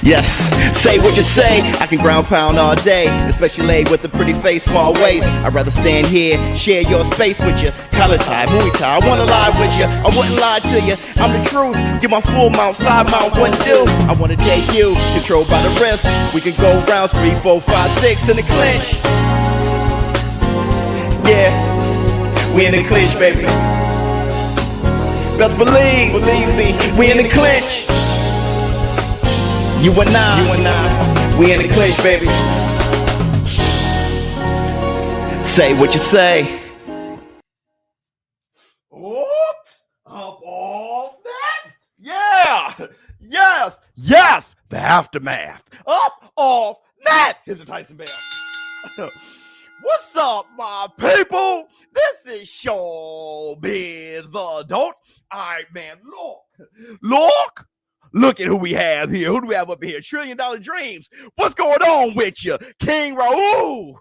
Yes, say what you say. I can ground pound all day, especially laid with a pretty face, small waist. I'd rather stand here, share your space with you. Collar tie, Muay Thai, I wanna lie with you. I wouldn't lie to you. I'm the truth. Get my full mount, side mount, wouldn't do. I wanna take you, controlled by the wrist. We can go rounds 3, 4, 5, 6 in the clinch. Yeah, we in the clinch, baby. Best believe me, we in the clinch. You and I, we in the clinch, baby. Say what you say. Oops, of all that? Yeah, yes, the aftermath. Up, off, that. Here's the Tyson Bell. What's up, my people? This is ShowBizz, the adult. All right, man, look at who we have here. Who do we have up here? $1 Trillion Dreams. What's going on with you? King Raul.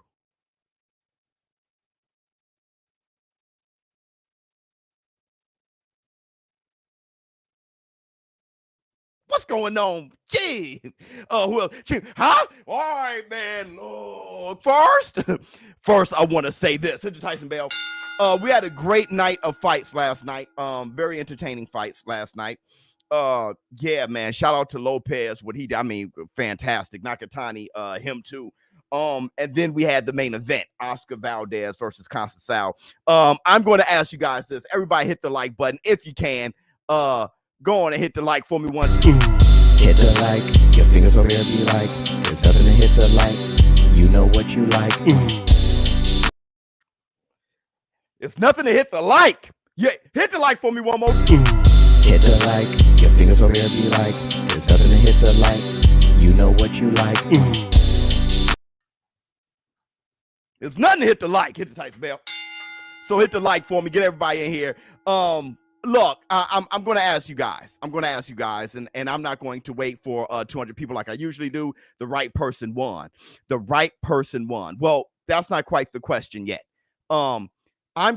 What's going on? Gee. Well, huh? All right, man. Look, first, I want to say this. Hit the Tyson Bell. We had a great night of fights last night. Very entertaining fights last night. Yeah, man. Shout out to Lopez. What he did, I mean, fantastic. Nakatani, him too. And then we had the main event, Oscar Valdez versus Constantine. I'm going to ask you guys this. Everybody hit the like button if you can. Go on and hit the like for me once. Hit the like, your fingers over there be like, there's nothing to hit the like, you know what you like. It's nothing to hit the like. Yeah, hit the like for me one more. Hit the like, your fingers over there be like, there's nothing to hit the like, you know what you like. It's nothing to hit the like. Hit the Tyson Bell. So hit the like for me. Get everybody in here. Look, I'm going to ask you guys. And I'm not going to wait for 200 people like I usually do. The right person won. Well, that's not quite the question yet. I'm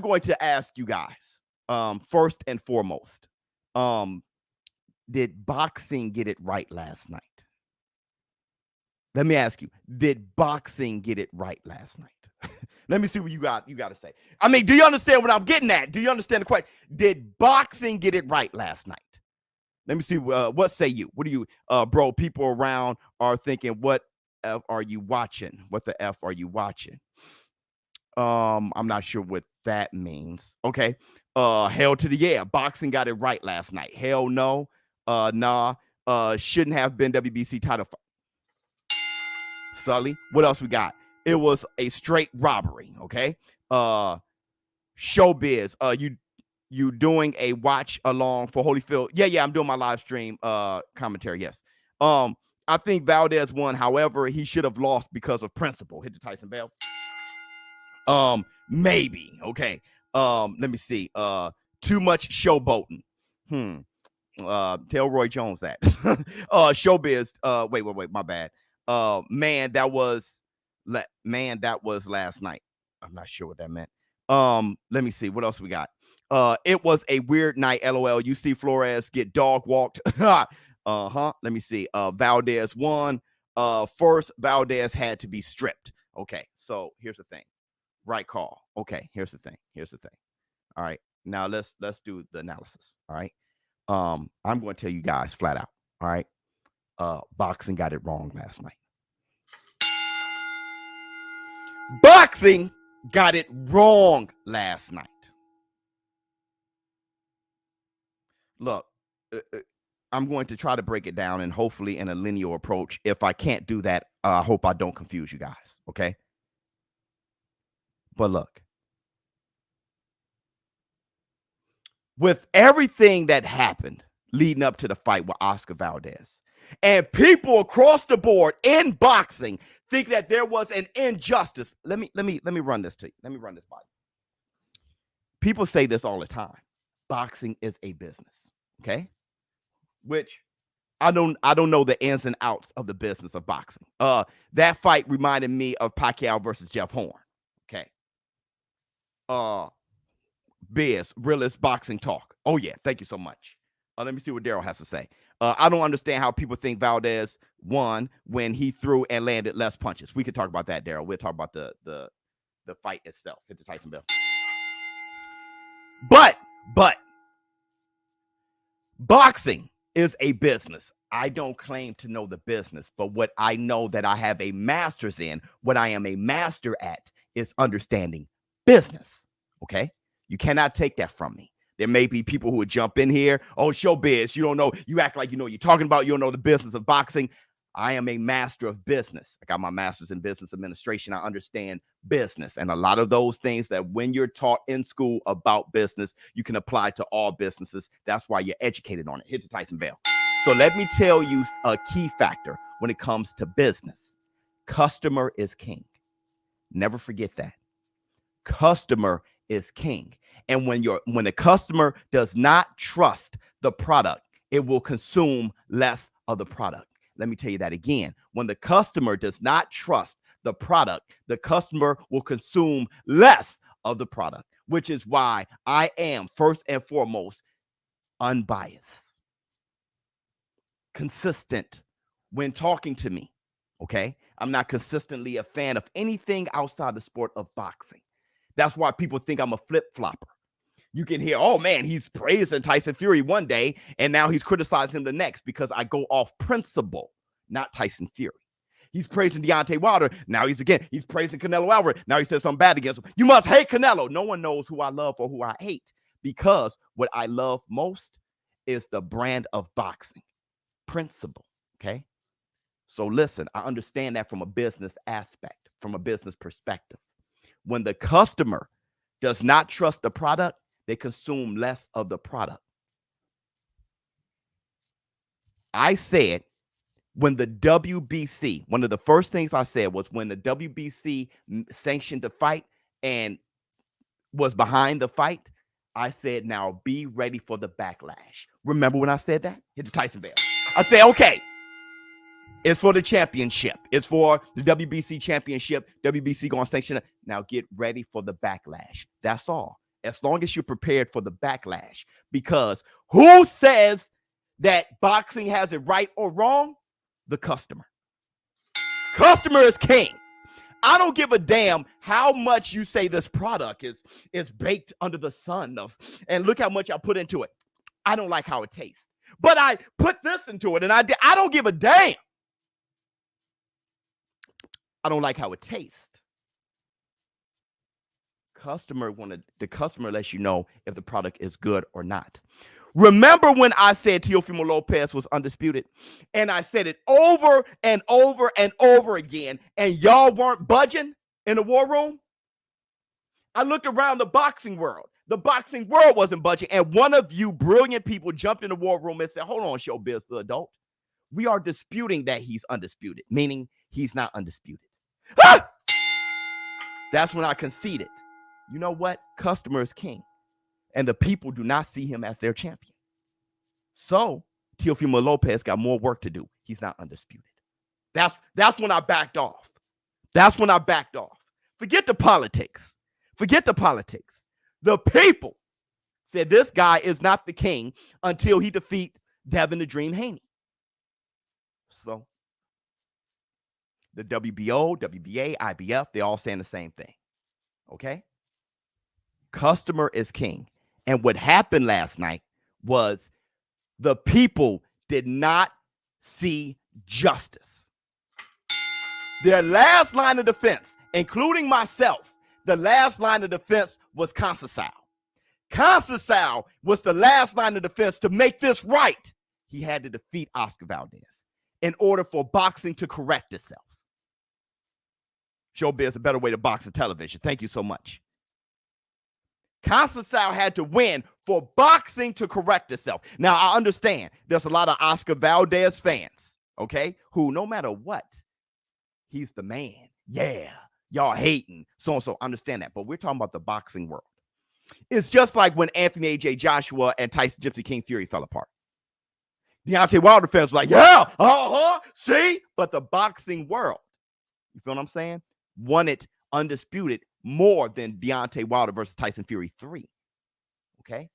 going to ask you guys, first and foremost, did boxing get it right last night? Let me ask you, did boxing get it right last night? Let me see what you got to say. I mean, do you understand what I'm getting at? Do you understand the question? Did boxing get it right last night? Let me see. What say you? What do you, bro? People around are thinking, what F are you watching? What the F are you watching? I'm not sure what that means. Okay. Hell to the yeah. Boxing got it right last night. Hell no. Nah. Shouldn't have been WBC title fight. Sully. What else we got? It was a straight robbery. Okay. ShowBizz. You doing a watch along for Holyfield? Yeah. I'm doing my live stream commentary. Yes. I think Valdez won. However, he should have lost because of principle. Hit the Tyson Bell. Maybe. Okay. Let me see. Too much showboating. Tell Roy Jones that. ShowBizz. Wait. My bad. Man, that was last night. I'm not sure what that meant. Let me see. What else we got? It was a weird night. LOL. You see Flores get dog walked. Let me see. Valdez won. First, Valdez had to be stripped. Okay. So here's the thing. Right call. Okay. Here's the thing. All right. Now let's do the analysis. All right. I'm going to tell you guys flat out. All right. Boxing got it wrong last night. Boxing got it wrong last night. Look, I'm going to try to break it down and hopefully in a linear approach. If I can't do that, I hope I don't confuse you guys. Okay. But look, with everything that happened leading up to the fight with Oscar Valdez, and people across the board in boxing think that there was an injustice. Let me run this to you. Let me run this by you. People say this all the time. Boxing is a business. Okay. Which I don't know the ins and outs of the business of boxing. That fight reminded me of Pacquiao versus Jeff Horn. Okay. Biz, realist boxing talk. Oh yeah, thank you so much. Let me see what Daryl has to say. I don't understand how people think Valdez won when he threw and landed less punches. We could talk about that, Daryl. We'll talk about the fight itself. Hit the Tyson bell. But boxing is a business. I don't claim to know the business, but what I know that I have a master's in, what I am a master at, is understanding business. Okay? You cannot take that from me. There may be people who would jump in here. Oh, ShowBizz, you don't know. You act like you know what you're talking about. You don't know the business of boxing. I am a master of business. I got my master's in business administration. I understand business. And a lot of those things that when you're taught in school about business, you can apply to all businesses. That's why you're educated on it. Hit the Tyson bell. So let me tell you a key factor when it comes to business. Customer is king. Never forget that. Customer is king. And when the customer does not trust the product, it will consume less of the product. Let me tell you that again. When the customer does not trust the product, the customer will consume less of the product, which is why I am first and foremost unbiased, consistent when talking to me. Okay. I'm not consistently a fan of anything outside the sport of boxing. That's why people think I'm a flip-flopper. You can hear, oh man, he's praising Tyson Fury one day, and now he's criticizing him the next, because I go off principle, not Tyson Fury. He's praising Deontay Wilder. Now he's praising Canelo Alvarez. Now he says something bad against him. You must hate Canelo. No one knows who I love or who I hate, because what I love most is the brand of boxing, principle. Okay. So listen, I understand that from a business aspect, from a business perspective. When the customer does not trust the product, they consume less of the product. I said when the WBC, one of the first things I said was when the WBC sanctioned the fight and was behind the fight, I said, now be ready for the backlash. Remember when I said that? Hit the Tyson bell. I said, okay, it's for the championship. It's for the WBC championship. WBC going to sanction it. Now get ready for the backlash. That's all. As long as you're prepared for the backlash. Because who says that boxing has it right or wrong? The customer. Customer is king. I don't give a damn how much you say this product is baked under the sun of, and look how much I put into it. I don't like how it tastes. But I put this into it, and I don't give a damn. I don't like how it tastes. The customer lets you know if the product is good or not. Remember when I said Teofimo Lopez was undisputed? And I said it over and over and over again, and y'all weren't budging in the war room? I looked around the boxing world. The boxing world wasn't budging, and one of you brilliant people jumped in the war room and said, hold on, ShowBizz, the adult. We are disputing that he's undisputed, meaning he's not undisputed. Ah! That's when I conceded. You know what? Customer is king. And the people do not see him as their champion. So Teofimo Lopez got more work to do. He's not undisputed. That's when I backed off. That's when I backed off. Forget the politics. Forget the politics. The people said this guy is not the king until he defeats Devin the Dream Haney. So the WBO, WBA, IBF, they all saying the same thing. Okay? Customer is king. And what happened last night was the people did not see justice. Their last line of defense, including myself, the last line of defense was Conceição. Conceição was the last line of defense to make this right. He had to defeat Oscar Valdez in order for boxing to correct itself. ShowBizz, a better way to box on television. Thank you so much. Conceição had to win for boxing to correct itself. Now, I understand there's a lot of Oscar Valdez fans, okay, who no matter what, he's the man. Yeah, y'all hating, so-and-so. Understand that. But we're talking about the boxing world. It's just like when Anthony A.J. Joshua and Tyson Gypsy King Fury fell apart. Deontay Wilder fans were like, yeah, see? But the boxing world, you feel what I'm saying, wanted undisputed more than Deontay Wilder versus Tyson Fury 3. Okay?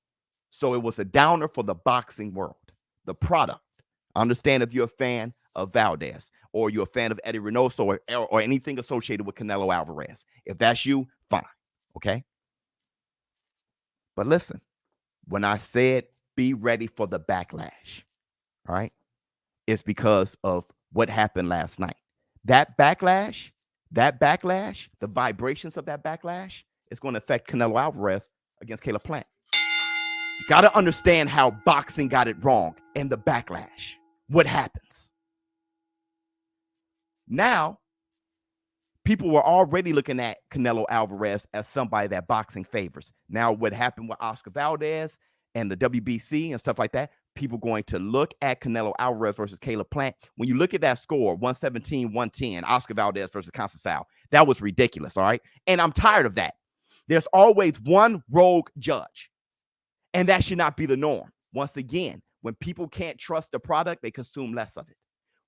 So it was a downer for the boxing world, the product. I understand if you're a fan of Valdez or you're a fan of Eddie Reynoso or anything associated with Canelo Alvarez. If that's you, fine. Okay. But listen, when I said be ready for the backlash, all right, it's because of what happened last night. That backlash, the vibrations of that backlash is going to affect Canelo Alvarez against Caleb Plant. You got to understand how boxing got it wrong and the backlash. What happens? Now, people were already looking at Canelo Alvarez as somebody that boxing favors. Now, what happened with Oscar Valdez and the WBC and stuff like that, people going to look at Canelo Alvarez versus Caleb Plant. When you look at that score, 117-110, Oscar Valdez versus Conceição, that was ridiculous, all right? And I'm tired of that. There's always one rogue judge, and that should not be the norm. Once again, when people can't trust the product, they consume less of it.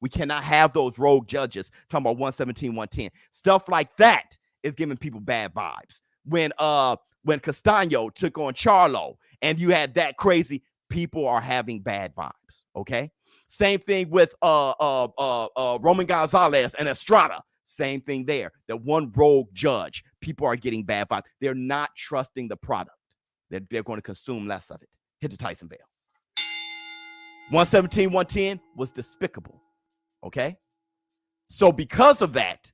We cannot have those rogue judges talking about 117-110. Stuff like that is giving people bad vibes. When Castaño took on Charlo and you had that crazy, people are having bad vibes, okay? Same thing with Roman Gonzalez and Estrada. Same thing there. The one rogue judge, people are getting bad vibes. They're not trusting the product. They're going to consume less of it. Hit the Tyson bell. 117-110 was despicable. Okay. So because of that,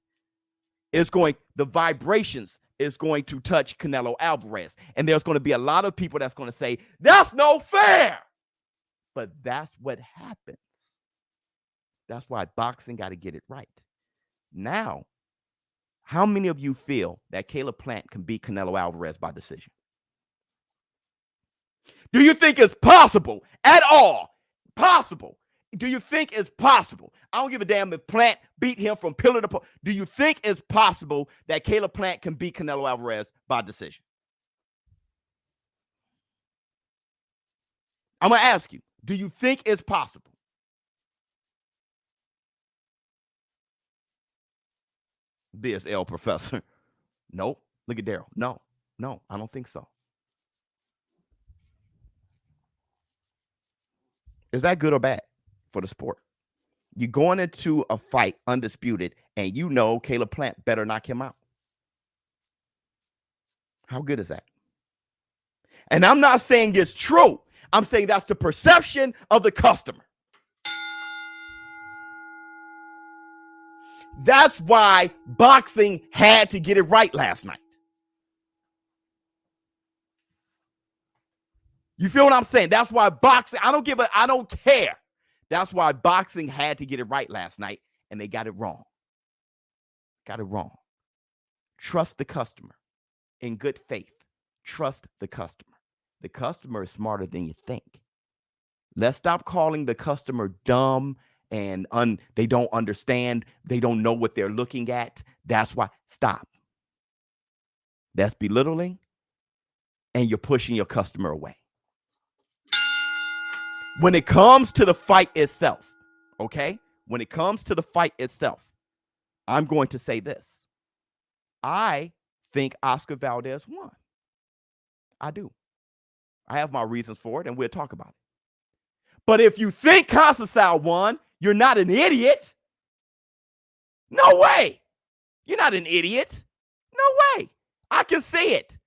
the vibrations is going to touch Canelo Alvarez. And there's going to be a lot of people that's going to say, that's no fair. But that's what happens. That's why boxing got to get it right. Now, how many of you feel that Caleb Plant can beat Canelo Alvarez by decision? Do you think it's possible at all? Possible. Do you think it's possible? I don't give a damn if Plant beat him from pillar to post. Do you think it's possible that Caleb Plant can beat Canelo Alvarez by decision? I'm going to ask you, do you think it's possible? This L professor. Nope. Look at Daryl. No, I don't think so. Is that good or bad for the sport? You're going into a fight undisputed, and you know Caleb Plant better knock him out. How good is that? And I'm not saying it's true. I'm saying that's the perception of the customer. That's why boxing had to get it right last night. You feel what I'm saying? That's why boxing, I don't care. That's why boxing had to get it right last night, and they got it wrong. Got it wrong. Trust the customer. In good faith, trust the customer. The customer is smarter than you think. Let's stop calling the customer dumb and they don't understand. They don't know what they're looking at. That's why. Stop. That's belittling, and you're pushing your customer away. When it comes to the fight itself, okay? When it comes to the fight itself, I'm going to say this. I think Oscar Valdez won. I do. I have my reasons for it, and we'll talk about it. But if you think Conceição won, you're not an idiot. No way. You're not an idiot. No way. I can see it.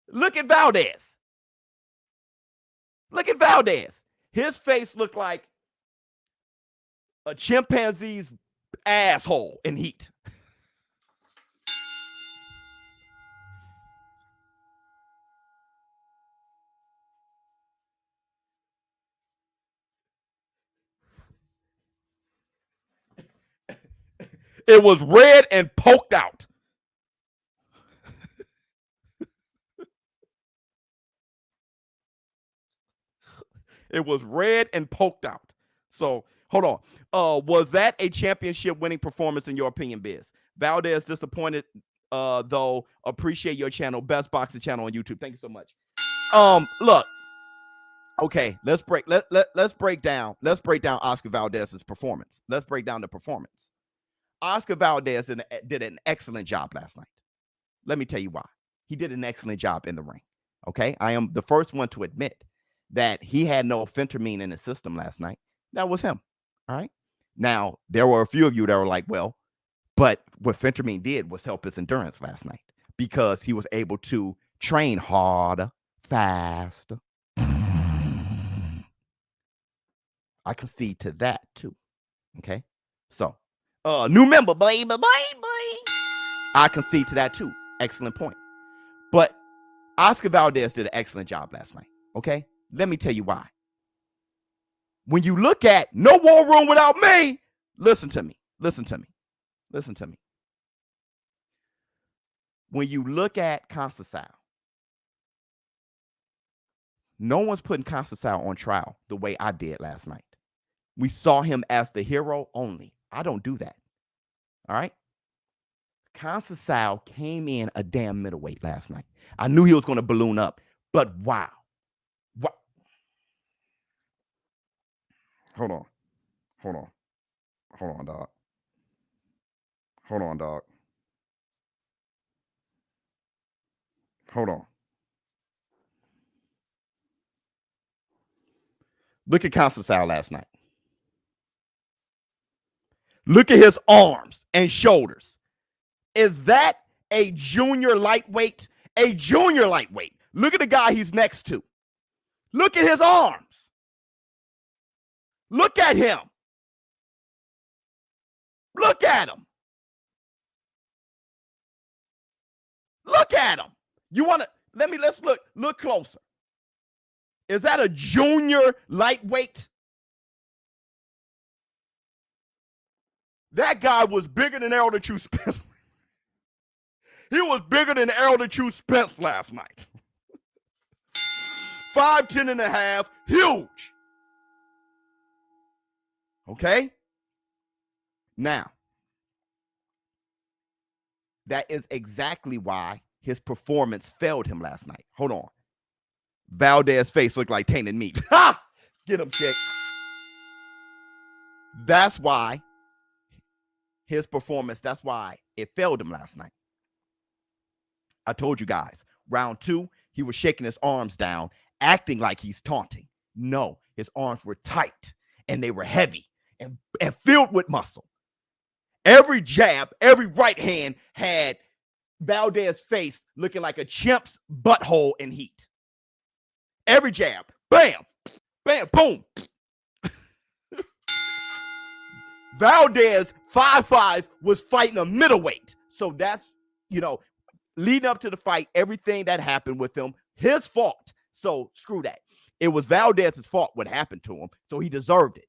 Look at Valdez. Look at Valdez. His face looked like a chimpanzee's asshole in heat. It was red and poked out. It was red and poked out. So, hold on. Was that a championship winning performance in your opinion, Biz? Valdez disappointed, though. Appreciate your channel. Best boxing channel on YouTube. Thank you so much. Look. Okay, let's break down Oscar Valdez's performance. Let's break down the performance. Oscar Valdez did an excellent job last night. Let me tell you why. He did an excellent job in the ring. Okay, I am the first one to admit that he had no phentermine in his system last night. That was him. All right. Now, there were a few of you that were like, well, but what Fentermine did was help his endurance last night because he was able to train harder, faster. I concede to that too. Okay. So, new member, baby. I concede to that too. Excellent point. But Oscar Valdez did an excellent job last night. Okay. Let me tell you why. When you look at no war room without me, listen to me. Listen to me. Listen to me. When you look at Constantine, no one's putting Constantine on trial the way I did last night. We saw him as the hero only. I don't do that. All right. Constantine came in a damn middleweight last night. I knew he was going to balloon up, but wow. What? Hold on, dog. Hold on, dog. Hold on. Look at Constantine last night. Look at his arms and shoulders. Is that a junior lightweight? A junior lightweight. Look at the guy he's next to. Look at his arms. Look at him. Look at him. Look at him. You want to, let's look closer. Is that a junior lightweight? That guy was bigger than Errol the True Spence. He was bigger than Errol the True Spence last night. 5'10" and a half, huge. Okay? Now, that is exactly why his performance failed him last night. Hold on. Valdez's face looked like tainted meat. Ha! Get him, chick. That's why his performance, that's why it failed him last night. I told you guys, round 2, he was shaking his arms down, acting like he's taunting. No, his arms were tight and they were heavy and filled with muscle. Every jab, every right hand had Valdez's face looking like a chimp's butthole in heat. Every jab, bam, bam, boom. Valdez, 5'5", was fighting a middleweight. So that's, leading up to the fight, everything that happened with him, his fault. So screw that. It was Valdez's fault what happened to him. So he deserved it.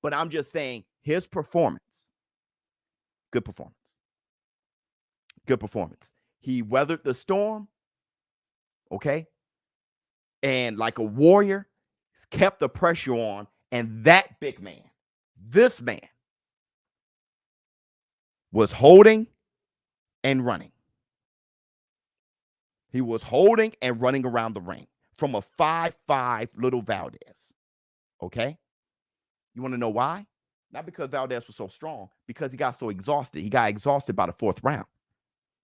But I'm just saying his performance, good performance. Good performance. He weathered the storm. Okay. And like a warrior, kept the pressure on. And that big man, this man, was holding and running. He was holding and running around the ring from a 5'5" little Valdez. Okay? You want to know why? Not because Valdez was so strong, because he got so exhausted. He got exhausted by the 4th round.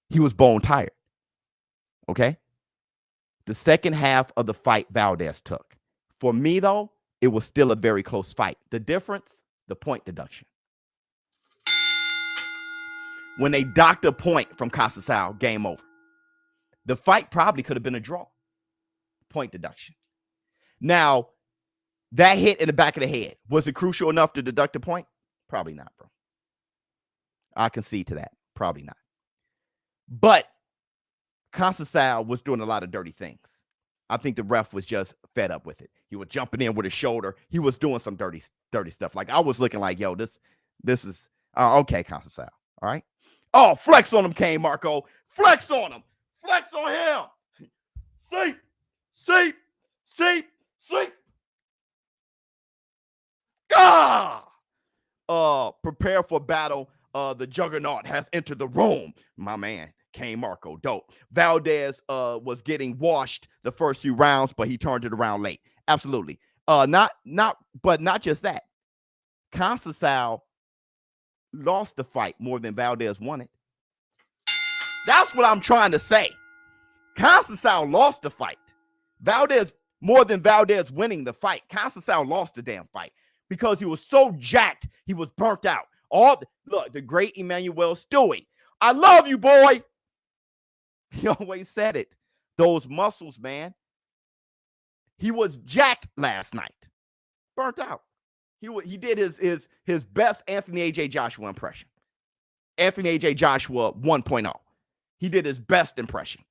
He was bone tired. Okay? The second half of the fight Valdez took. For me, though, it was still a very close fight. The difference, the point deduction. When they docked a point from Casasao, game over. The fight probably could have been a draw. Point deduction. Now, that hit in the back of the head, was it crucial enough to deduct a point? Probably not, bro. I concede to that. Probably not. But Casasao was doing a lot of dirty things. I think the ref was just fed up with it. He was jumping in with his shoulder. He was doing some dirty stuff. Like, I was looking like, yo, this is okay, Casasao. All right. Oh, flex on him, Kane Marco. Flex on him. Flex on him. Sleep. Prepare for battle. The juggernaut has entered the room. My man, Kane Marco, dope. Valdez was getting washed the first few rounds, but he turned it around late. Absolutely. But not just that. Constantine lost the fight more than Valdez won it. That's what I'm trying to say. Constantine lost the fight. Valdez, more than Valdez winning the fight. Constantine lost the damn fight. because he was so jacked, he was burnt out. Look, the great Emmanuel Stewie. I love you, boy. He always said it. Those muscles, man. He was jacked last night. Burnt out. He did his best Anthony A.J. Joshua impression. Anthony A.J. Joshua 1.0. He did his best impression.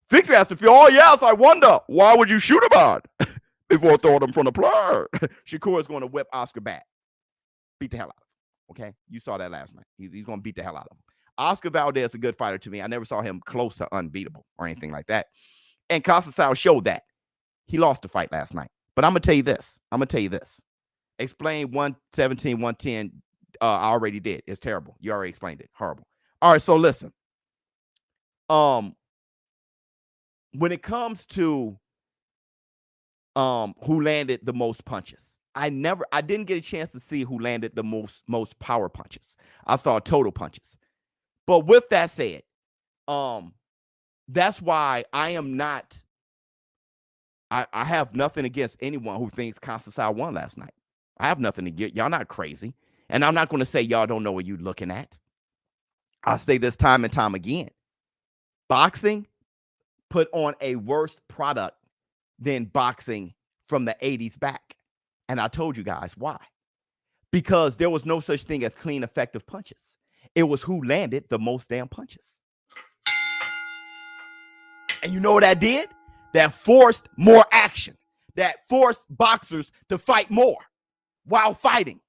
Victor asked if oh, yes, I wonder, why would you shoot him on before throwing him from the plane? Shakur is going to whip Oscar back. Beat the hell out of him. Okay? You saw that last night. He's going to beat the hell out of him. Oscar Valdez is a good fighter to me. I never saw him close to unbeatable or anything like that. And Constantine showed that. He lost the fight last night. But I'm going to tell you this. Explain 117, 110. I already did. It's terrible. You already explained it. Horrible. All right, so listen. When it comes to who landed the most punches, I didn't get a chance to see who landed the most power punches. I saw total punches. But with that said, that's why I am not. I have nothing against anyone who thinks Constantine won last night. I have nothing to get. Y'all not crazy. And I'm not going to say y'all don't know what you're looking at. I say this time and time again. Boxing put on a worse product than boxing from the 80s back. And I told you guys why. Because there was no such thing as clean, effective punches. It was who landed the most damn punches. And you know what that did? That forced more action. That forced boxers to fight more while fighting.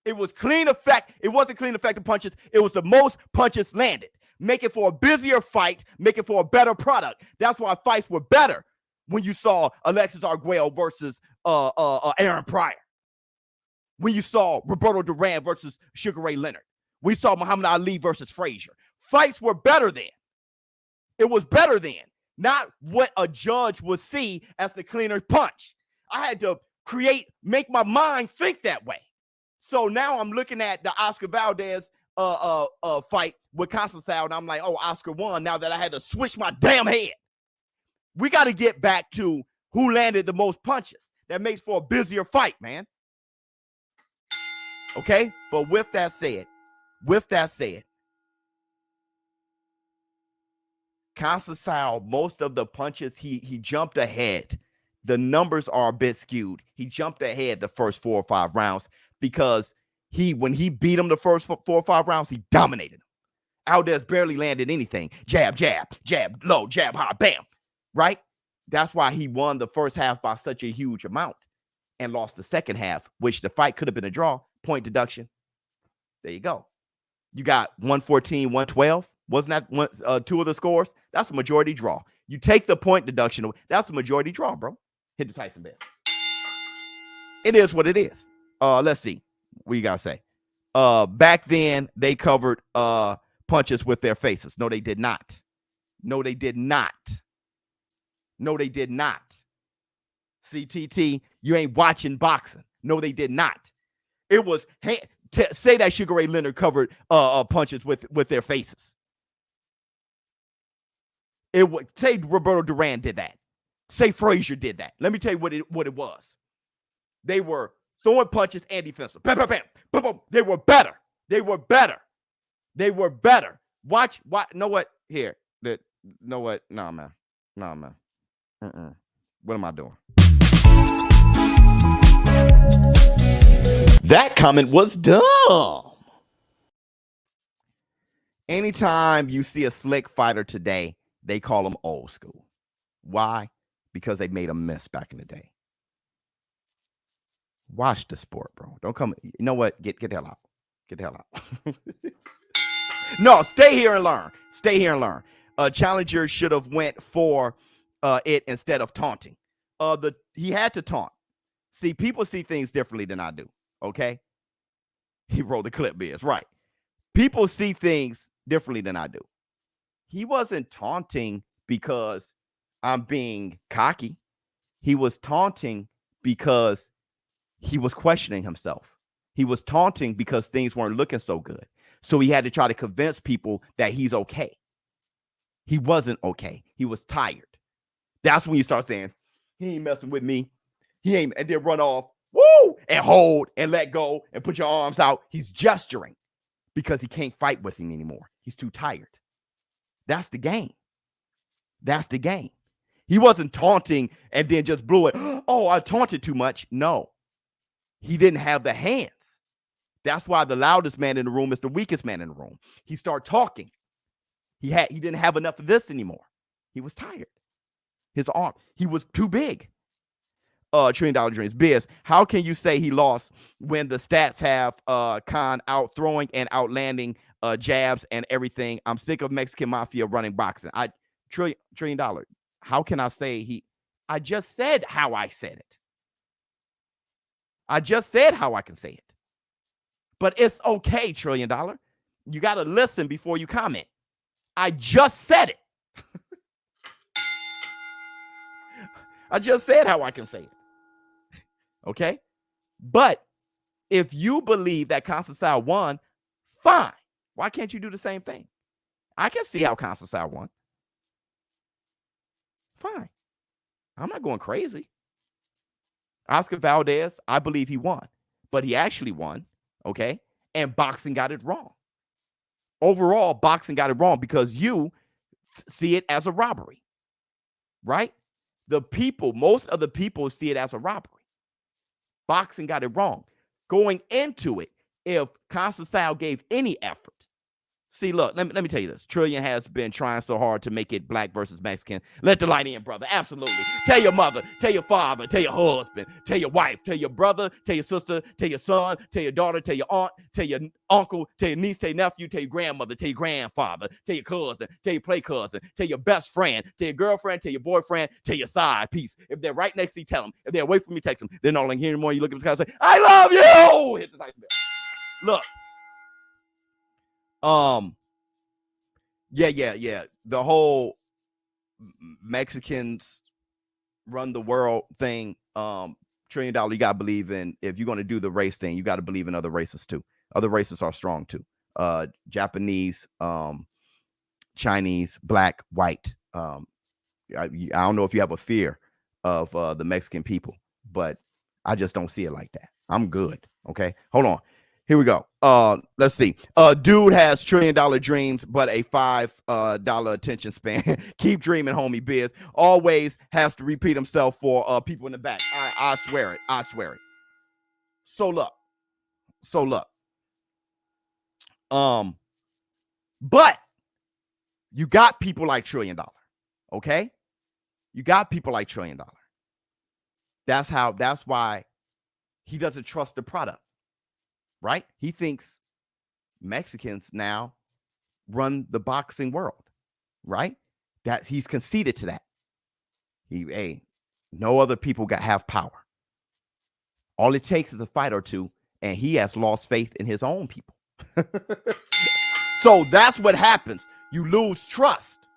It was clean effect. It wasn't clean, effective punches. It was the most punches landed. Make it for a busier fight. Make it for a better product. That's why fights were better when you saw Alexis Arguello versus Aaron Pryor. When you saw Roberto Duran versus Sugar Ray Leonard. We saw Muhammad Ali versus Frazier. Fights were better then. It was better then. Not what a judge would see as the cleaner punch. I had to make my mind think that way. So now I'm looking at the Oscar Valdez fight with Constantine, and I'm like, oh, Oscar won now that I had to switch my damn head. We got to get back to who landed the most punches. That makes for a busier fight, man. Okay? But with that said, Constantine, most of the punches, he jumped ahead. The numbers are a bit skewed. He jumped ahead the first 4 or 5 rounds because when he beat him the first 4 or 5 rounds, he dominated him. Valdez barely landed anything. Jab, jab, jab, low, jab, high, bam. Right? That's why he won the first half by such a huge amount and lost the second half, which the fight could have been a draw. Point deduction. There you go. You got 114, 112. Wasn't that 2 of the scores? That's a majority draw. You take the point deduction. That's a majority draw, bro. Hit the Tyson bell. It is what it is. Let's see. What you got to say? Back then, they covered punches with their faces. No, they did not. No, they did not. No, they did not. CTT, you ain't watching boxing. No, they did not. It was, say that Sugar Ray Leonard covered punches with their faces. It would say Roberto Duran did that. Say Frazier did that. Let me tell you what it was. They were throwing punches and defensive. Bam, bam, bam, boom, boom. They were better. They were better. They were better. Watch. Know what? Here. Know what? No, man. What am I doing? That comment was dumb. Anytime you see a slick fighter today, they call them old school. Why? Because they made a miss back in the day. Watch the sport, bro. Don't come. You know what? Get the hell out. Get the hell out. No, stay here and learn. Stay here and learn. Challenger should have went for it instead of taunting. He had to taunt. See, people see things differently than I do. Okay? He rolled the clip, Biz. Right. People see things differently than I do. He wasn't taunting because I'm being cocky. He was taunting because he was questioning himself. He was taunting because things weren't looking so good. So he had to try to convince people that he's okay. He wasn't okay. He was tired. That's when you start saying, he ain't messing with me. He ain't, and then run off. Woo! and hold and let go and put your arms out. He's gesturing because he can't fight with him anymore. He's too tired. That's the game. That's the game. He wasn't taunting and then just blew it. Oh, I taunted too much. No, he didn't have the hands. That's why the loudest man in the room is the weakest man in the room. He started talking. He didn't have enough of this anymore. He was tired. His arm, he was too big. $1 trillion dreams. Biz, how can you say he lost when the stats have Khan out throwing and outlanding jabs and everything? I'm sick of Mexican mafia running boxing. $1 trillion. How can I say he? I just said how I said it. I just said how I can say it. But it's okay, $1 trillion. You got to listen before you comment. I just said it. I just said how I can say it. Okay? But if you believe that Constantine won, fine. Why can't you do the same thing? I can see how Constantine won. Fine. I'm not going crazy. Oscar Valdez, I believe he won, but he actually won, okay? And boxing got it wrong. Overall, boxing got it wrong because you see it as a robbery, right? Most of the people see it as a robbery. Boxing got it wrong. Going into it, if Constantine gave any effort, see, look, let me tell you this. Trillion has been trying so hard to make it black versus Mexican. Let the light in, brother. Absolutely. Tell your mother, tell your father, tell your husband, tell your wife, tell your brother, tell your sister, tell your son, tell your daughter, tell your aunt, tell your uncle, tell your niece, tell your nephew, tell your grandmother, tell your grandfather, tell your cousin, tell your play cousin, tell your best friend, tell your girlfriend, tell your boyfriend, tell your side piece. If they're right next to you, tell them. If they're away from you, text them. They're not like here anymore. You look at the sky and say, I love you. Hit the nice bell. Look. Yeah. The whole Mexicans run the world thing. $1 trillion, you gotta believe in. If you're gonna do the race thing, you gotta believe in other races too. Other races are strong too. Japanese, Chinese, black, white. I don't know if you have a fear of the Mexican people, but I just don't see it like that. I'm good. Okay, hold on. Here we go. Let's see. Dude has $1 trillion dreams, but a $5 attention span. Keep dreaming, homie. Biz always has to repeat himself for people in the back. I swear it. I swear it. So look. But you got people like $1 trillion. Okay, you got people like $1 trillion. That's why he doesn't trust the product. Right? He thinks Mexicans now run the boxing world, right? That he's conceded to that. No other people have power. All it takes is a fight or two, and he has lost faith in his own people. So that's what happens. You lose trust.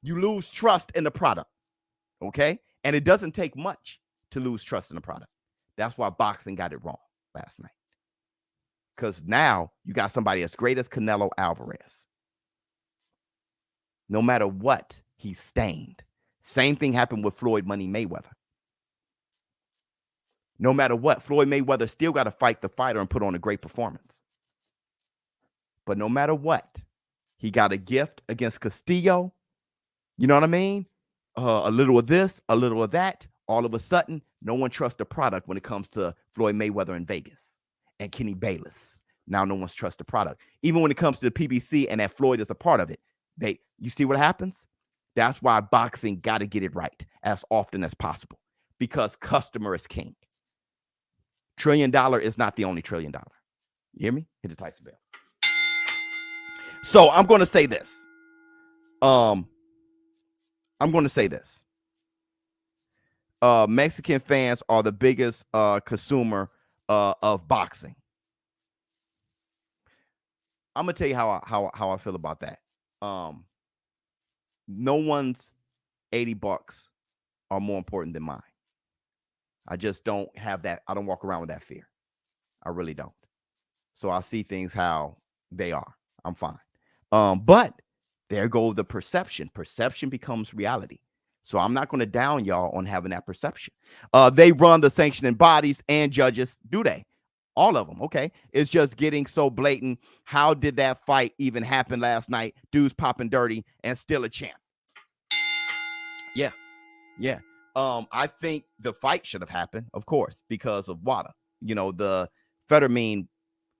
You lose trust in the product, okay? And it doesn't take much to lose trust in the product. That's why boxing got it wrong last night. Because now you got somebody as great as Canelo Alvarez. No matter what, he's stained. Same thing happened with Floyd Money Mayweather. No matter what, Floyd Mayweather still got to fight the fighter and put on a great performance. But no matter what, he got a gift against Castillo. You know what I mean? A little of this, a little of that. All of a sudden, no one trusts the product when it comes to Floyd Mayweather in Vegas. And Kenny Bayless. Now no one's trust the product. Even when it comes to the PBC and that Floyd is a part of it, you see what happens? That's why boxing got to get it right as often as possible because customer is king. $1 trillion is not the only $1 trillion. You hear me? Hit the Tyson bell. So I'm going to say this. Mexican fans are the biggest consumer of boxing. I'm gonna tell you how I feel about that. No one's $80 are more important than mine. I just don't have that. I don't walk around with that fear. I really don't. So I see things how they are. I'm fine. But there goes the perception. Perception becomes reality. So I'm not going to down y'all on having that perception. They run the sanctioning bodies and judges, do they? All of them. Okay. It's just getting so blatant. How did that fight even happen last night? Dudes popping dirty and still a champ. Yeah. Yeah. I think the fight should have happened, of course, because of WADA. You know, the Fetterman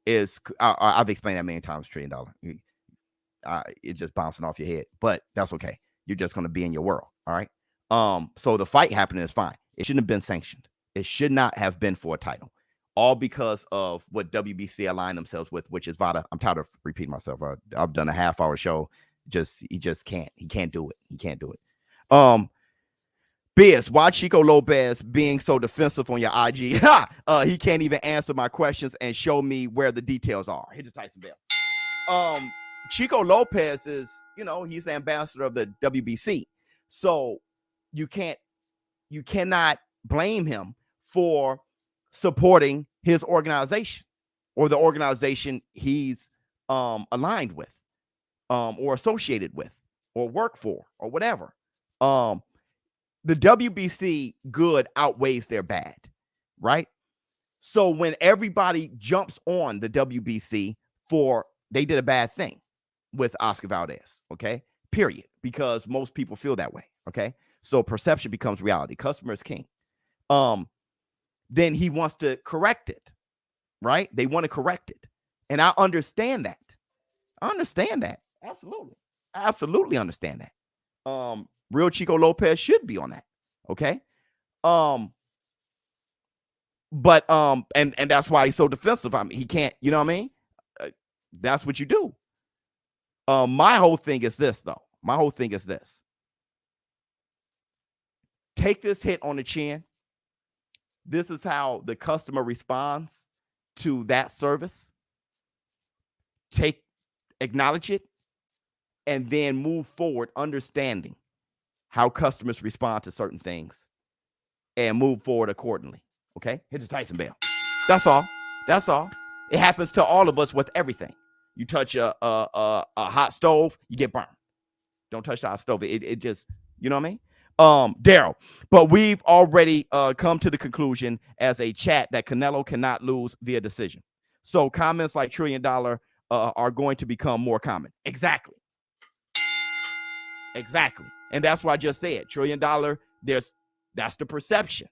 is, I've explained that many times, $1 trillion. It's just bouncing off your head, but that's okay. You're just going to be in your world. All right. So the fight happening is fine. It shouldn't have been sanctioned. It should not have been for a title, all because of what WBC aligned themselves with, which is VADA. I'm tired of repeating myself. I've done a half-hour show. He just can't. He can't do it. He can't do it. Biz, why Chico Lopez being so defensive on your IG? He can't even answer my questions and show me where the details are. Hit the Tyson bell. Chico Lopez is, he's the ambassador of the WBC. So you cannot blame him for supporting his organization or the organization he's aligned with or associated with or work for or whatever. The WBC good outweighs their bad, right? So when everybody jumps on the WBC they did a bad thing with Oscar Valdez, okay? Period. Because most people feel that way, okay? So perception becomes reality. Customer is king. Then he wants to correct it, right? They want to correct it. And I understand that. Absolutely. I absolutely understand that. Real Chico Lopez should be on that. Okay. But and that's why he's so defensive. I mean, he can't, you know what I mean? That's what you do. My whole thing is this, though. My whole thing is this. Take this hit on the chin. This is how the customer responds to that service. Acknowledge it, and then move forward, understanding how customers respond to certain things and move forward accordingly. Okay? Hit the Tyson bell. That's all. That's all. It happens to all of us with everything. You touch a hot stove, you get burned. Don't touch the hot stove. It just, you know what I mean? Daryl, but we've already come to the conclusion as a chat that Canelo cannot lose via decision. So comments like $1 trillion are going to become more common. Exactly. And that's what I just said. $1 trillion, that's the perception.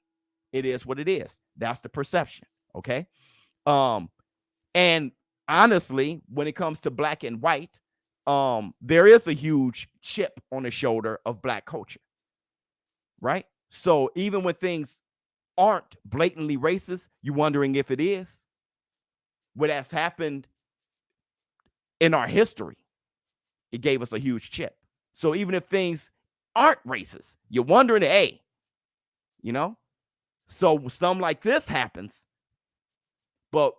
It is what it is. That's the perception. Okay. And honestly, when it comes to black and white, there is a huge chip on the shoulder of black culture. Right? So even when things aren't blatantly racist, you're wondering if it is. What has happened in our history, it gave us a huge chip. So even if things aren't racist, you're wondering, hey, so something like this happens. But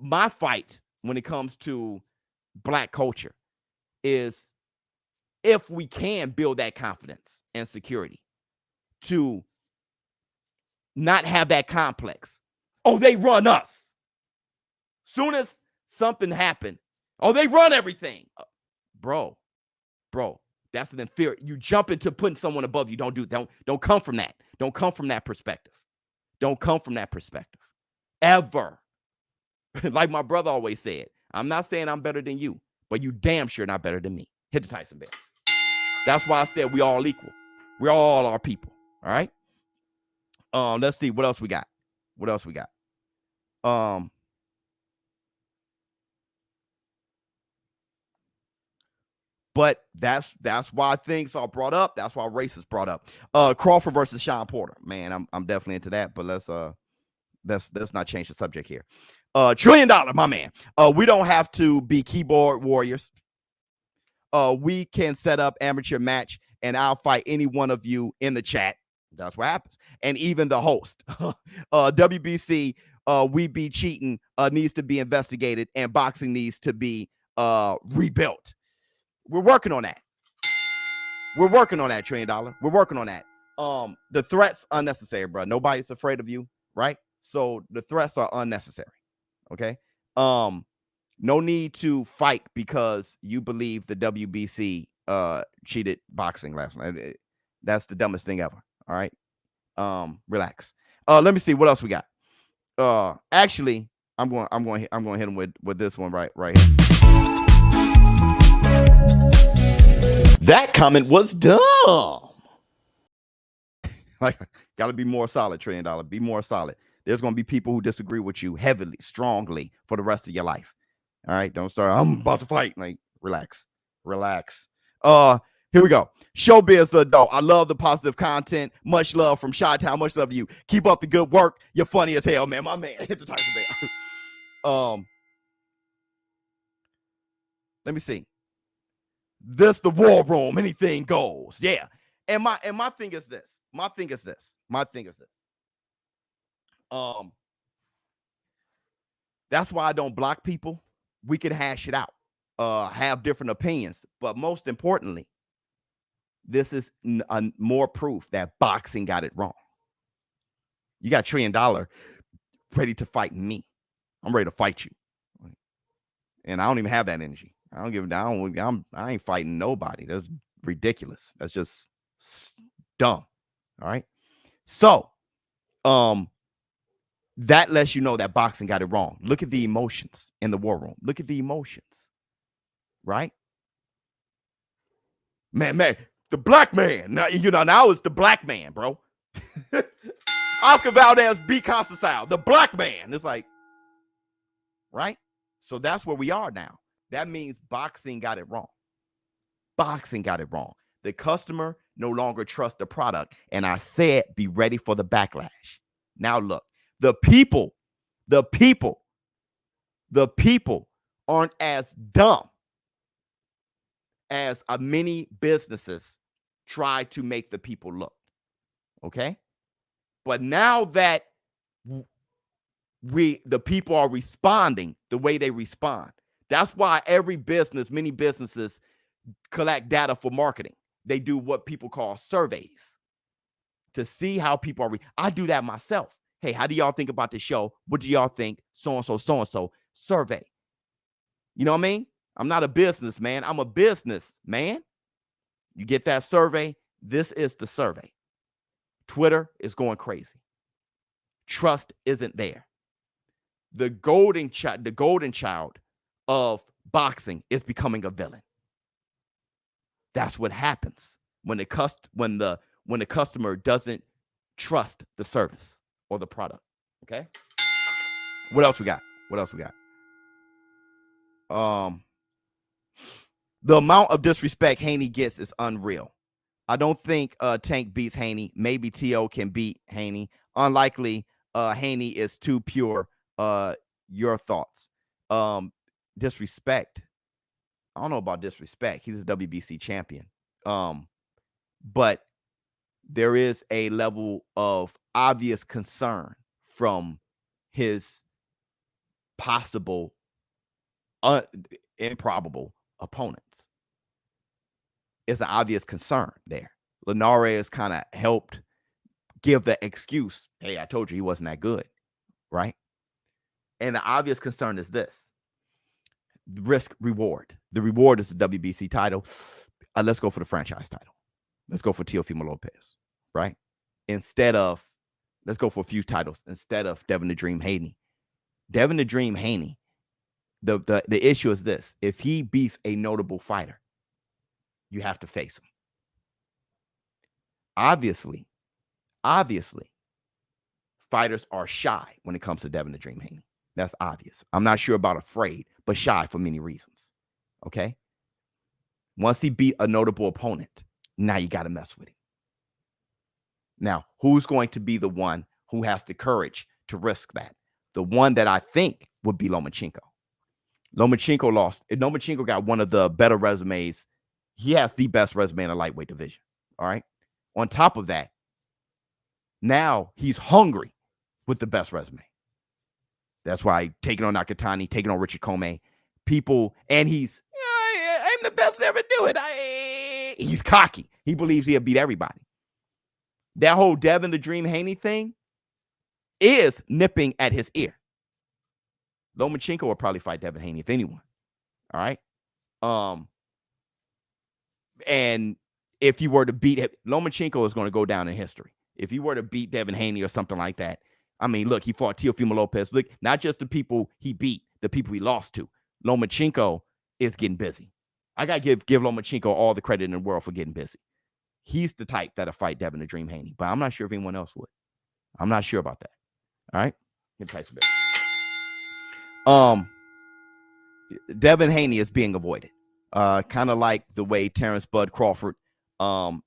my fight when it comes to black culture is if we can build that confidence and security to not have that complex. Oh, they run us. Soon as something happened, oh, they run everything. Bro, that's an inferior. You jump into putting someone above you. Don't come from that. Don't come from that perspective. Don't come from that perspective. Ever. Like my brother always said, I'm not saying I'm better than you, but you damn sure not better than me. Hit the Tyson bell. That's why I said we all equal. We all are people. All right. Let's see what else we got. But that's why things are brought up. That's why race is brought up. Crawford versus Sean Porter. Man, I'm definitely into that. But let's not change the subject here. $1 trillion, my man. We don't have to be keyboard warriors. We can set up amateur match, and I'll fight any one of you in the chat. That's what happens. And even the host. WBC, we be cheating, needs to be investigated, and boxing needs to be rebuilt. We're working on that. $1 trillion. We're working on that. The threats unnecessary, bro. Nobody's afraid of you, right? So the threats are unnecessary. Okay. No need to fight because you believe the WBC cheated boxing last night. That's the dumbest thing ever. All right. Relax. Let me see what else we got. Actually, I'm going to hit him with this one right here. That comment was dumb. Like, gotta be more solid, $1 trillion. Be more solid. There's gonna be people who disagree with you heavily, strongly for the rest of your life. All right. Don't start. I'm about to fight. Like, relax. Here we go. ShowBizz the adult. I love the positive content. Much love from Chi-Town. Much love to you. Keep up the good work. You're funny as hell, man. My man. Hit the title bell. Let me see. This the war room. Anything goes. Yeah. And my thing is this. That's why I don't block people. We can hash it out. Have different opinions. But most importantly, this is more proof that boxing got it wrong. You got $1 trillion ready to fight me. I'm ready to fight you. And I don't even have that energy. I don't give a damn. I ain't fighting nobody. That's ridiculous. That's just dumb. All right. So, that lets you know that boxing got it wrong. Look at the emotions in the war room. Look at the emotions. Right? Man, the black man. Now, now it's the black man, bro. Oscar Valdez beat Constantine, the black man. It's like, right? So that's where we are now. That means boxing got it wrong. The customer no longer trusts the product. And I said, be ready for the backlash. Now look, the people aren't as dumb as many businesses try to make the people look. Okay? But now that the people are responding the way they respond, that's why many businesses collect data for marketing. They do what people call surveys to see how people are. I do that myself. Hey, how do y'all think about the show? What do y'all think? So-and-so. Survey. You know what I mean? I'm not a businessman. I'm a businessman. You get that survey. This is the survey. Twitter is going crazy. Trust isn't there. The golden child of boxing is becoming a villain. That's what happens when the customer doesn't trust the service or the product. Okay. What else we got? The amount of disrespect Haney gets is unreal. I don't think Tank beats Haney. Maybe T.O. can beat Haney. Unlikely. Haney is too pure. Your thoughts? Disrespect. I don't know about disrespect. He's a WBC champion. But there is a level of obvious concern from his possible improbable opponents. It's an obvious concern there. Linares kind of helped give the excuse. Hey, I told you he wasn't that good, right? And the obvious concern is this. Risk reward. The reward is the WBC title. Let's go for the franchise title. Let's go for Teofimo Lopez, right? Let's go for a few titles instead of Devin the Dream Haney. Devin the Dream Haney. The issue is this. If he beats a notable fighter, you have to face him. Obviously, fighters are shy when it comes to Devin the Dream Haney. That's obvious. I'm not sure about afraid, but shy for many reasons. Okay? Once he beat a notable opponent, now you got to mess with him. Now, who's going to be the one who has the courage to risk that? The one that I think would be Lomachenko. Lomachenko lost. Lomachenko got one of the better resumes. He has the best resume in the lightweight division. All right? On top of that, now he's hungry with the best resume. That's why taking on Nakatani, taking on Richard Comey, and he's, I'm the best to ever do it. He's cocky. He believes he'll beat everybody. That whole Devin the Dream Haney thing is nipping at his ear. Lomachenko will probably fight Devin Haney if anyone. All right. And if he were to beat him, Lomachenko is going to go down in history. If he were to beat Devin Haney or something like that, I mean, look, he fought Teofimo Lopez. Look, not just the people he beat, the people he lost to. Lomachenko is getting busy. I got to give Lomachenko all the credit in the world for getting busy. He's the type that'll fight Devin the Dream Haney, but I'm not sure if anyone else would. I'm not sure about that. All right? Tyson Bell. Devin Haney is being avoided. Kind of like the way Terrence Bud Crawford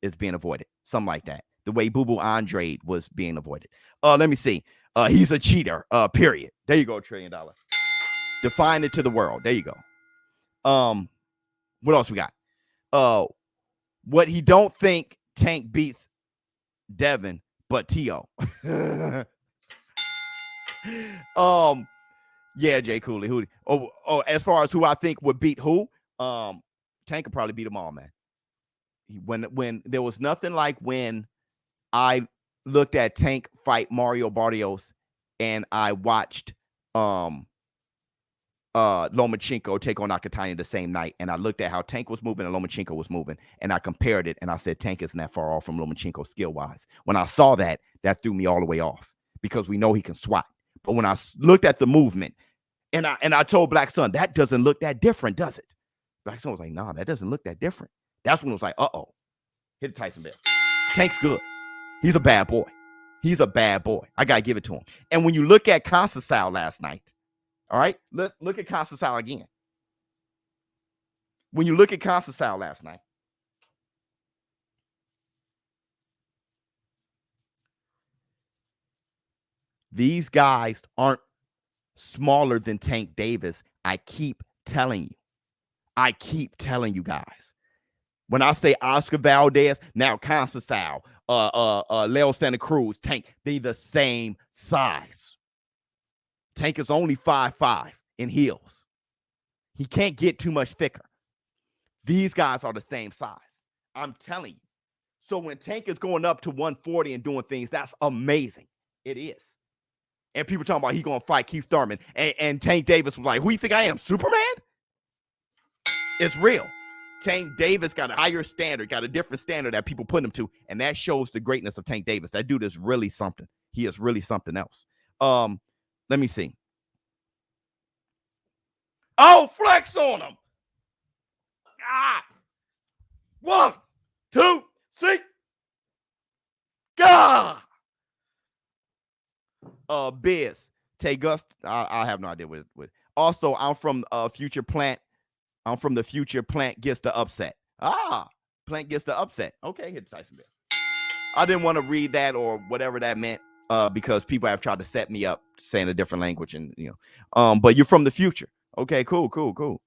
is being avoided. Something like that. The way Boo Boo Andrade was being avoided. Let me see. He's a cheater, period. There you go, $1 trillion. Define it to the world. There you go. What else we got? What he don't think Tank beats Devin, but T.O. Yeah, Jay Cooley. As far as who I think would beat who, Tank could probably beat them all, man. When there was nothing like when I looked at Tank fight Mario Barrios and I watched Lomachenko take on Nakatani the same night, and I looked at how Tank was moving and Lomachenko was moving, and I compared it, and I said Tank isn't that far off from Lomachenko skill-wise. When I saw that, that threw me all the way off because we know he can swat. But when I looked at the movement, and I told Black Sun, that doesn't look that different, does it? Black Sun was like, nah, that doesn't look that different. That's when it was like, uh-oh. Hit Tyson Bell. Tank's good. He's a bad boy. He's a bad boy. I got to give it to him. And when you look at Conceição last night, all right, look at Conceição again. When you look at Conceição last night, these guys aren't smaller than Tank Davis. I keep telling you guys. When I say Oscar Valdez, now Conceição, Leo Santa Cruz, Tank, they the same size. Tank is only 5'5" in heels. He can't get too much thicker. These guys are the same size. I'm telling you. So when Tank is going up to 140 and doing things, that's amazing. It is. And people talking about he going to fight Keith Thurman. And Tank Davis was like, who you think I am, Superman? It's real. Tank Davis got a higher standard, got a different standard that people put him to, and that shows the greatness of Tank Davis. That dude is really something. He is really something else. Let me see. Oh, flex on him. Ah. 1, 2, 3. God. Biz. Tay Gus. I have no idea what. Also, I'm from Future Plant. I'm from the Future Plant gets the upset. Plant gets the upset. Okay, hit Tyson Bell. I didn't want to read that or whatever that meant because people have tried to set me up saying a different language and but you're from the future. Okay, cool.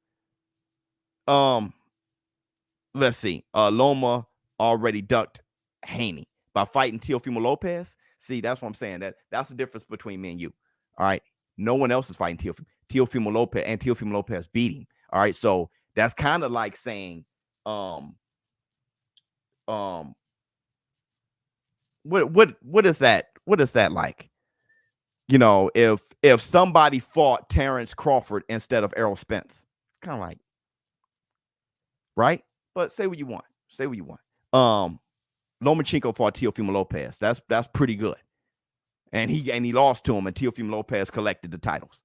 Let's see. Loma already ducked Haney by fighting Teofimo Lopez. See, that's what I'm saying. That's the difference between me and you. All right. No one else is fighting Teofimo Lopez, and Teofimo Lopez beat him. All right. So that's kind of like saying, what is that? What is that like? If somebody fought Terrence Crawford instead of Errol Spence, it's kind of like, right? But say what you want. Lomachenko fought Teofimo Lopez. That's pretty good. And he lost to him, and Teofimo Lopez collected the titles.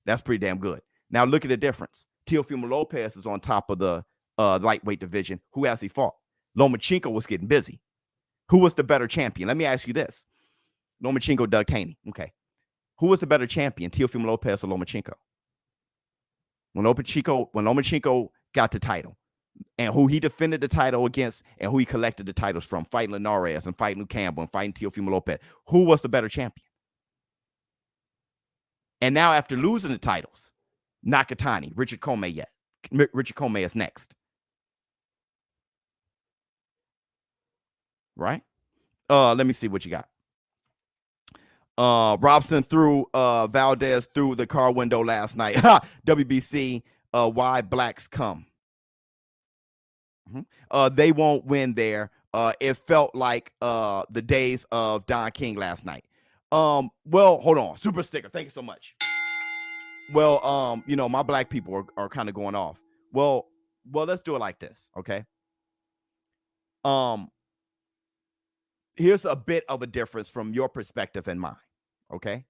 That's pretty damn good. Now look at the difference. Teofimo Lopez is on top of the lightweight division. Who has he fought? Lomachenko was getting busy. Who was the better champion? Let me ask you this. Lomachenko, Doug Haney. Okay. Who was the better champion, Teofimo Lopez or Lomachenko? When Lomachenko got the title, and who he defended the title against, and who he collected the titles from, fighting Linares and fighting Luke Campbell and fighting Teofimo Lopez, who was the better champion? And now after losing the titles, Nakatani, Richard Comey is next. Right? Let me see what you got. Robson threw Valdez through the car window last night. WBC, why blacks come. They won't win there. It felt like the days of Don King last night. Well, hold on. Super sticker. Thank you so much. Well, my black people are kind of going off. Well, let's do it like this, okay? Here's a bit of a difference from your perspective and mine. Okay.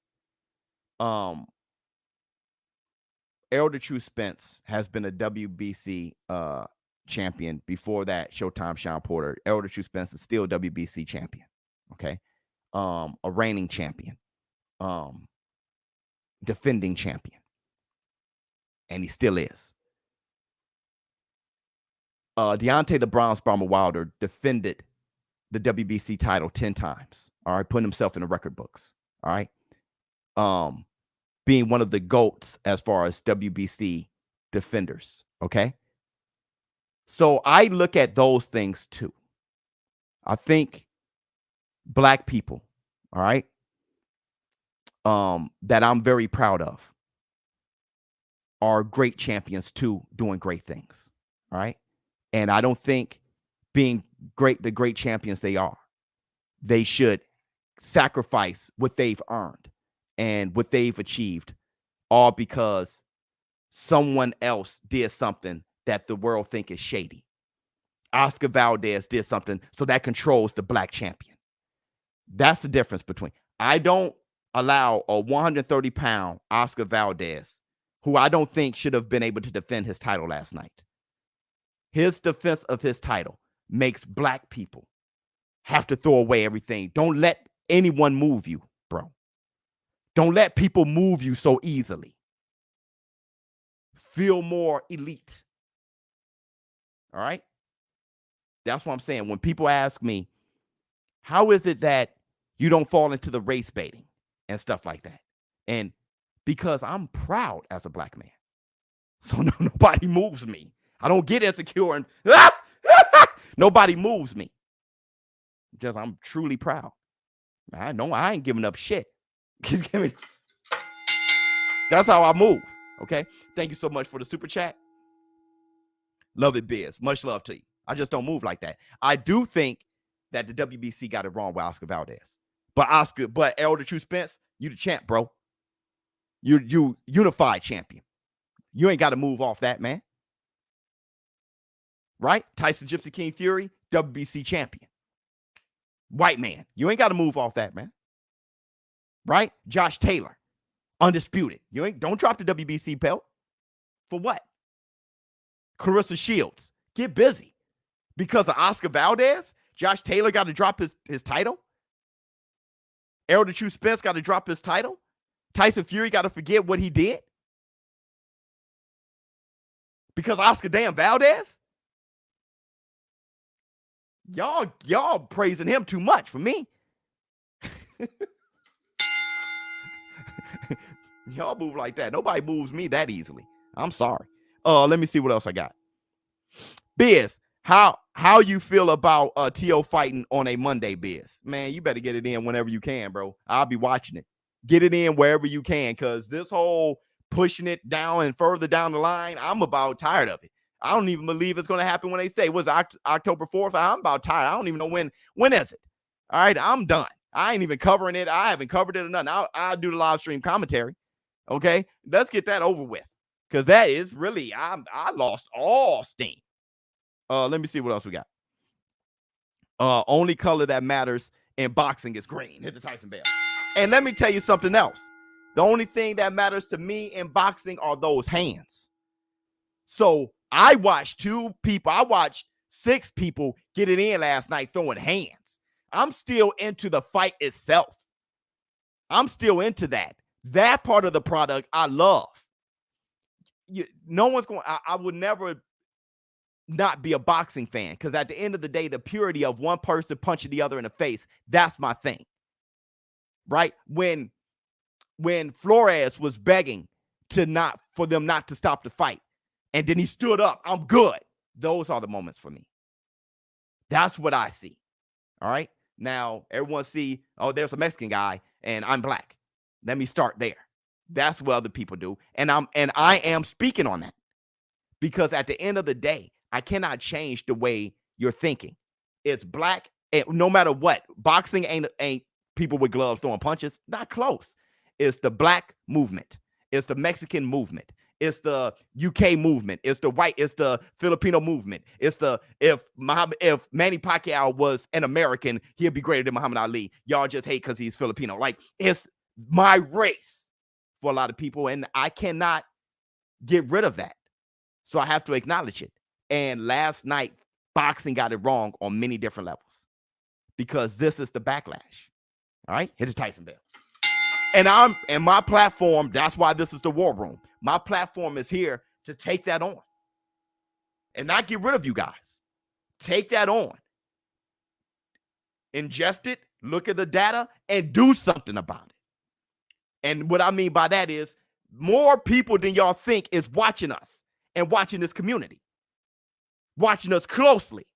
Elder True Spence has been a WBC champion. Before that, Showtime Sean Porter. Elder True Spence is still WBC champion. Okay. A reigning champion. Defending champion. And he still is. Deontay the Bronze Bomber Wilder defended the WBC title 10 times. All right. Putting himself in the record books. All right. Being one of the GOATs as far as WBC defenders. Okay. So I look at those things too. I think black people, all right, that I'm very proud of are great champions too, doing great things. All right. And I don't think being the great champions they are, they should sacrifice what they've earned and what they've achieved, all because someone else did something that the world think is shady. Oscar Valdez did something, so that controls the black champion. That's the difference between. I don't allow a 130-pound Oscar Valdez, who I don't think should have been able to defend his title last night. His defense of his title makes black people have to throw away everything. Don't let anyone move you, bro. Don't let people move you so easily. Feel more elite. All right? That's what I'm saying. When people ask me, how is it that you don't fall into the race baiting and stuff like that? And because I'm proud as a black man. So nobody moves me. I don't get insecure and nobody moves me. Just I'm truly proud. I know I ain't giving up shit. That's how I move. Okay. Thank you so much for the super chat. Love it, Biz. Much love to you. I just don't move like that. I do think that the WBC got it wrong with Oscar Valdez. But Elder True Spence, you the champ, bro. You unified champion. You ain't got to move off that, man. Right? Tyson Gypsy King Fury, WBC champion. White man. You ain't got to move off that, man. Right? Josh Taylor, undisputed. Don't drop the WBC belt. For what? Clarissa Shields, get busy. Because of Oscar Valdez, Josh Taylor got to drop his title. Elder True Spence got to drop his title. Tyson Fury got to forget what he did. Because Oscar damn Valdez? Y'all praising him too much for me. Y'all move like that. Nobody moves me that easily. I'm sorry. Let me see what else I got. Biz, how you feel about T.O. fighting on a Monday, Biz? Man, you better get it in whenever you can, bro. I'll be watching it. Get it in wherever you can, because this whole pushing it down and further down the line, I'm about tired of it. I don't even believe it's going to happen when they say, was October 4th? I'm about tired. I don't even know when is it. All right, I'm done. I ain't even covering it. I haven't covered it or nothing. I'll do the live stream commentary. Okay, let's get that over with, because that is really, I lost all steam. Let me see what else we got. Only color that matters in boxing is green. Hit the Tyson bell. And let me tell you something else. The only thing that matters to me in boxing are those hands. So I watched 6 people get it in last night throwing hands. I'm still into the fight itself. I'm still into that. That part of the product I love. No one's going, I would never not be a boxing fan, because at the end of the day, the purity of one person punching the other in the face, that's my thing. Right? When Flores was begging for them not to stop the fight, and then he stood up, I'm good. Those are the moments for me. That's what I see. All right. Now everyone see, oh, there's a Mexican guy and I'm black. Let me start there. That's what other people do. And I am speaking on that, because at the end of the day, I cannot change the way you're thinking. It's black. No matter what, boxing ain't people with gloves throwing punches. Not close. It's the black movement. It's the Mexican movement. It's the UK movement. It's the Filipino movement. It's if Manny Pacquiao was an American, he'd be greater than Muhammad Ali. Y'all just hate because he's Filipino. Like, it's my race for a lot of people, and I cannot get rid of that. So I have to acknowledge it. And last night, boxing got it wrong on many different levels because this is the backlash. All right, hit the Tyson bell. And my platform, that's why this is the war room. My platform is here to take that on and not get rid of you guys. Take that on. Ingest it, look at the data, and do something about it. And what I mean by that is more people than y'all think is watching us and watching this community, watching us closely.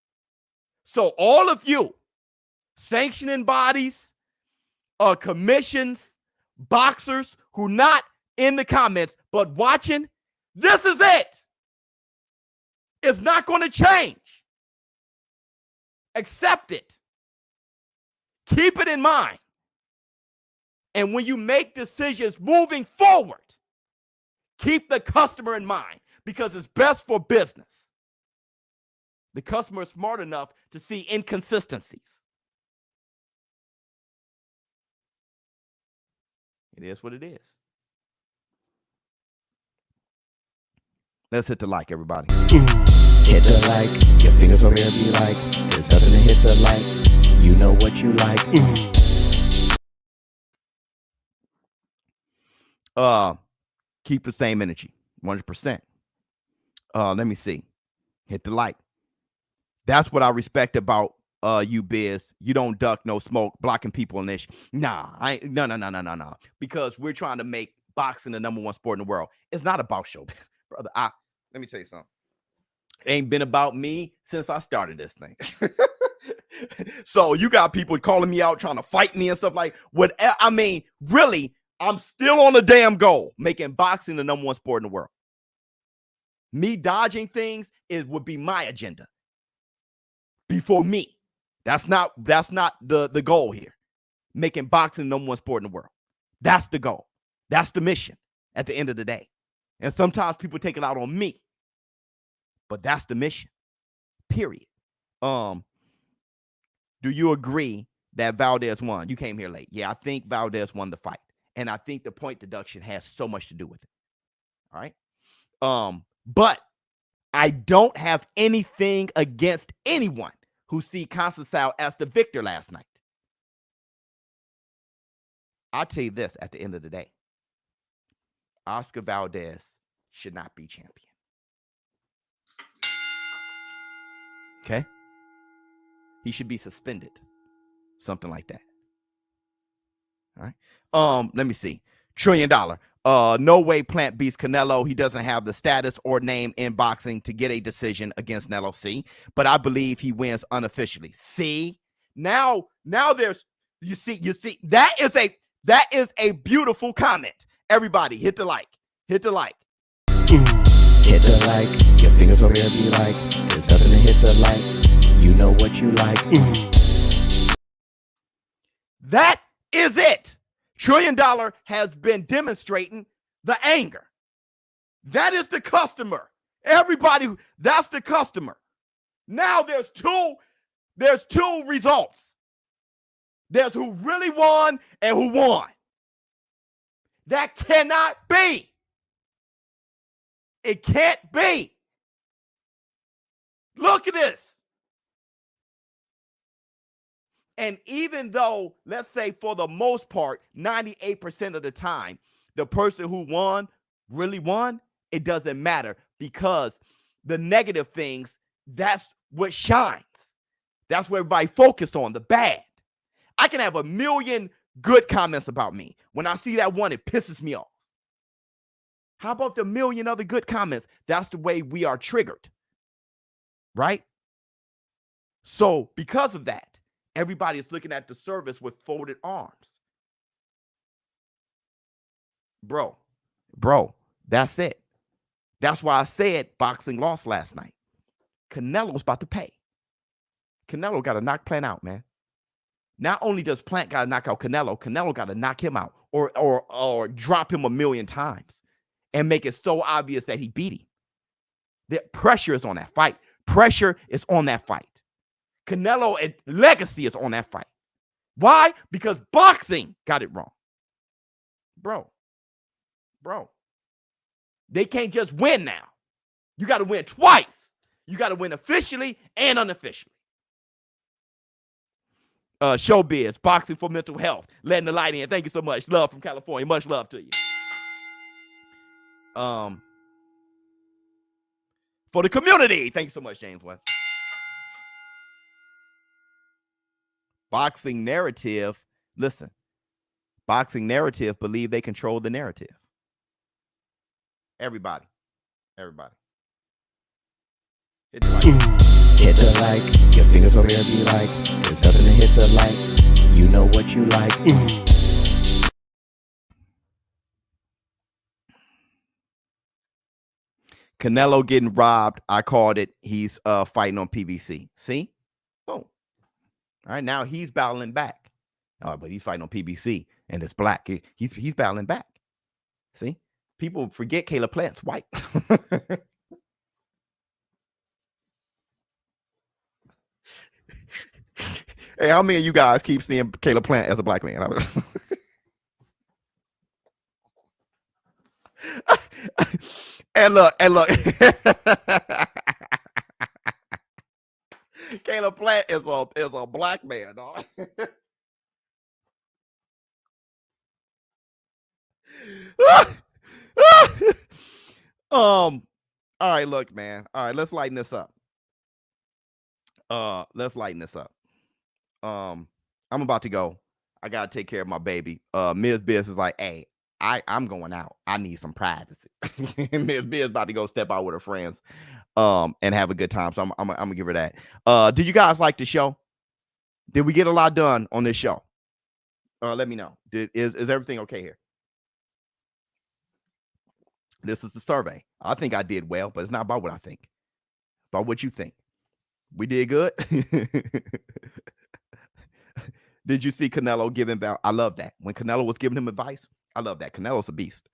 So all of you, sanctioning bodies, commissions, boxers who not in the comments but watching, this is it. It's not going to change. Accept it. Keep it in mind. And when you make decisions moving forward, keep the customer in mind because it's best for business. The customer is smart enough to see inconsistencies. It is what it is. Let's hit the like, everybody. Hit the like. Your fingers over there be like, there's nothing to hit the like. You know what you like. Keep the same energy, 100%. Let me see. Hit the like. That's what I respect about you, Biz. You don't duck, no smoke, blocking people in this. No. Because we're trying to make boxing the #1 sport in the world. It's not about show, brother. Let me tell you something. It ain't been about me since I started this thing. So you got people calling me out, trying to fight me and stuff like what. I mean, really, I'm still on the damn goal, making boxing the #1 sport in the world. Me dodging things would be my agenda before me. That's not the goal here. Making boxing the #1 sport in the world. That's the goal. That's the mission at the end of the day. And sometimes people take it out on me, but that's the mission. Period. Do you agree that Valdez won? You came here late. Yeah, I think Valdez won the fight. And I think the point deduction has so much to do with it. All right. But I don't have anything against anyone who see Constantine as the victor last night. I'll tell you this at the end of the day. Oscar Valdez should not be champion. Okay? He should be suspended. Something like that. All right. Let me see. $1 trillion. No way Plant beats Canelo. He doesn't have the status or name in boxing to get a decision against Canelo. See, but I believe he wins unofficially. See, now there's you see that is a beautiful comment. Everybody, hit the like. Hit the like. Hit the like. Your fingers over there be like, there's nothing to hit the like. You know what you like. That is it. $1 trillion has been demonstrating the anger. That is the customer. Everybody, that's the customer. Now there's two results. There's who really won and who won. That cannot be. It can't be. Look at this. And even though, let's say for the most part, 98% of the time, the person who won really won, it doesn't matter because the negative things, that's what shines. That's what everybody focused on, the bad. I can have 1 million good comments about me. When I see that one, it pisses me off. How about the 1 million other good comments? That's the way we are triggered, right? So because of that, everybody is looking at the service with folded arms. Bro, that's it. That's why I said boxing lost last night. Canelo's about to pay. Canelo got to knock Plant out, man. Not only does Plant got to knock out Canelo, Canelo got to knock him out or drop him 1 million times. and make it so obvious that he beat him. The pressure is on that fight. Pressure is on that fight. Canelo and legacy is on that fight. Why? Because boxing got it wrong. Bro. They can't just win now. You got to win twice. You got to win officially and unofficially. ShowBizz, boxing for mental health, letting the light in. Thank you so much. Love from California. Much love to you. For the community. Thank you so much, James West. Boxing narrative. Listen. Boxing narrative believe they control the narrative. Everybody. Hit the like. Hit the like. Your fingers over there be like, there's nothing to hit the like. You know what you like. Canelo getting robbed. I called it. He's fighting on PBC. See? Boom. All right, now he's battling back. But he's fighting on PBC, and it's black. He's battling back. See? People forget Caleb Plant's white. Hey, how many of you guys keep seeing Caleb Plant as a black man? And look. Caleb Plant is a black man, dog. All right, look, man. All right, let's lighten this up. I'm about to go. I gotta take care of my baby. Ms. Biz is like, hey, I'm going out. I need some privacy. Ms. Biz about to go step out with her friends and have a good time. So I'm gonna give her that. Did you guys like the show? Did we get a lot done on this show? Let me know. Is everything okay here? This is the survey. I think I did well, but it's not about what I think. It's about what you think. We did good. Did you see Canelo giving out? I love that. When Canelo was giving him advice, I love that. Canelo's a beast.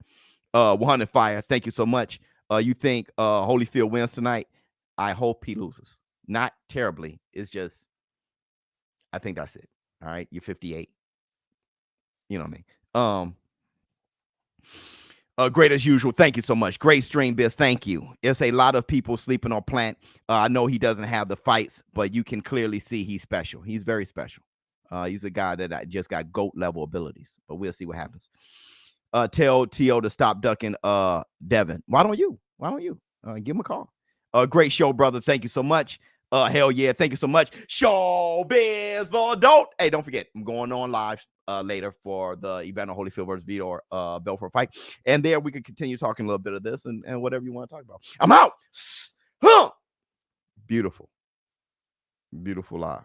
100 Fire, thank you so much. You think Holyfield wins tonight? I hope he loses. Not terribly. It's just, I think that's it. All right, you're 58. You know what I mean? Great as usual. Thank you so much. Great stream, Biz. Thank you. It's a lot of people sleeping on Plant. I know he doesn't have the fights, but you can clearly see he's special. He's very special. He's a guy that just got GOAT level abilities, but we'll see what happens. Tell T.O. to stop ducking Devin. Why don't you? Give him a call. Great show, brother. Thank you so much. Hell yeah. Thank you so much. ShowBizz for adult. Hey, don't forget, I'm going on live later for the Evander Holyfield versus Vitor Belfort fight. And there we can continue talking a little bit of this and whatever you want to talk about. I'm out. Beautiful live.